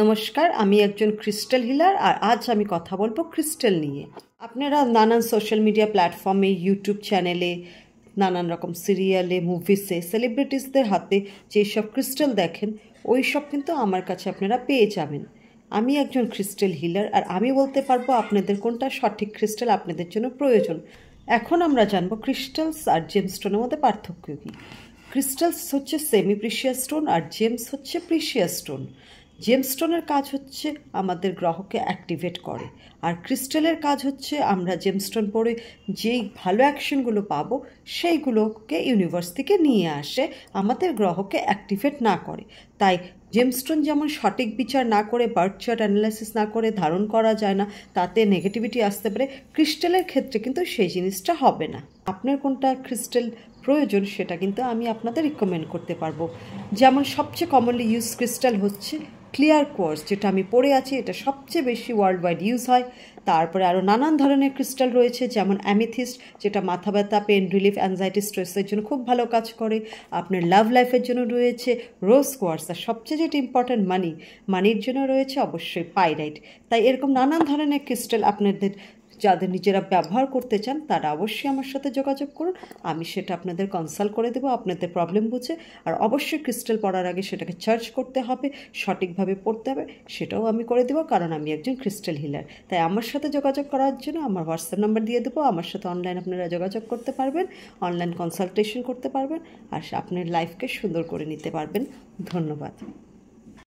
নমস্কার, আমি একজন ক্রিস্টাল হিলার আর আজ আমি কথা বলবো ক্রিস্টাল নিয়ে। আপনারা নানান সোশ্যাল মিডিয়া প্ল্যাটফর্মে, ইউটিউব চ্যানেলে, নানান রকম সিরিয়ালে, মুভিসে সেলিব্রিটিসদের হাতে যেসব ক্রিস্টাল দেখেন ওই সব কিন্তু আমার কাছে আপনারা পেয়ে যাবেন। আমি একজন ক্রিস্টাল হিলার আর আমি বলতে পারবো আপনাদের কোনটা সঠিক ক্রিস্টাল আপনাদের জন্য প্রয়োজন। এখন আমরা জানবো ক্রিস্টালস আর জেমস্টোনের মধ্যে পার্থক্য কী। ক্রিস্টালস হচ্ছে সেমি প্রিশিয়াস স্টোন আর জেমস হচ্ছে প্রিশিয়াস স্টোন। জেমস্টোনের কাজ হচ্ছে আমাদের গ্রহকে অ্যাক্টিভেট করে, আর ক্রিস্টালের কাজ হচ্ছে আমরা জেমস্টোন পরে যেই ভালো অ্যাকশনগুলো পাবো সেইগুলোকে ইউনিভার্স থেকে নিয়ে আসে, আমাদের গ্রহকে অ্যাক্টিভেট না করে। তাই জেমস্টোন যেমন সঠিক বিচার না করে, বার্থ চার্ট অ্যানালাইসিস না করে ধারণ করা যায় না, তাতে নেগেটিভিটি আসতে পারে। ক্রিস্টালের ক্ষেত্রে কিন্তু সেই জিনিসটা হবে না। আপনার কোনটা ক্রিস্টাল প্রয়োজন সেটা কিন্তু আমি আপনাদের রিকমেন্ড করতে পারবো। যেমন সবচেয়ে কমনলি ইউজ ক্রিস্টাল হচ্ছে ক্লিয়ার কোয়ার্টজ, যেটা আমি পরে আছি, এটা সবচেয়ে বেশি ওয়ার্ল্ড ওয়াইড ইউজ হয়। তারপরে আরও নানান ধরনের ক্রিস্টাল রয়েছে, যেমন অ্যামেথিস্ট, যেটা মাথা ব্যথা, পেন রিলিফ, অ্যাংজাইটি, স্ট্রেসের জন্য খুব ভালো কাজ করে। আপনার লাভ লাইফের জন্য রয়েছে রোজ কোয়ার্টজ, আর সবচেয়ে যেটা ইম্পর্ট্যান্ট মানির জন্য রয়েছে অবশ্যই পাইরাইট। তাই এরকম নানান ধরনের ক্রিস্টাল আপনাদের যাদের নিজেরা ব্যবহার করতে চান তারা অবশ্যই আমার সাথে যোগাযোগ করুন। আমি সেটা আপনাদের কনসাল্ট করে দেবো আপনাদের প্রবলেম বুঝে। আর অবশ্যই ক্রিস্টাল পড়ার আগে সেটাকে চার্জ করতে হবে, সঠিকভাবে পড়তে হবে, সেটাও আমি করে দেবো, কারণ আমি একজন ক্রিস্টাল হিলার। তাই আমার সাথে যোগাযোগ করার জন্য আমার হোয়াটসঅ্যাপ নাম্বার দিয়ে দেবো। আমার সাথে অনলাইন আপনারা যোগাযোগ করতে পারবেন, অনলাইন কনসালটেশন করতে পারবেন, আর আপনার লাইফকে সুন্দর করে নিতে পারবেন। ধন্যবাদ।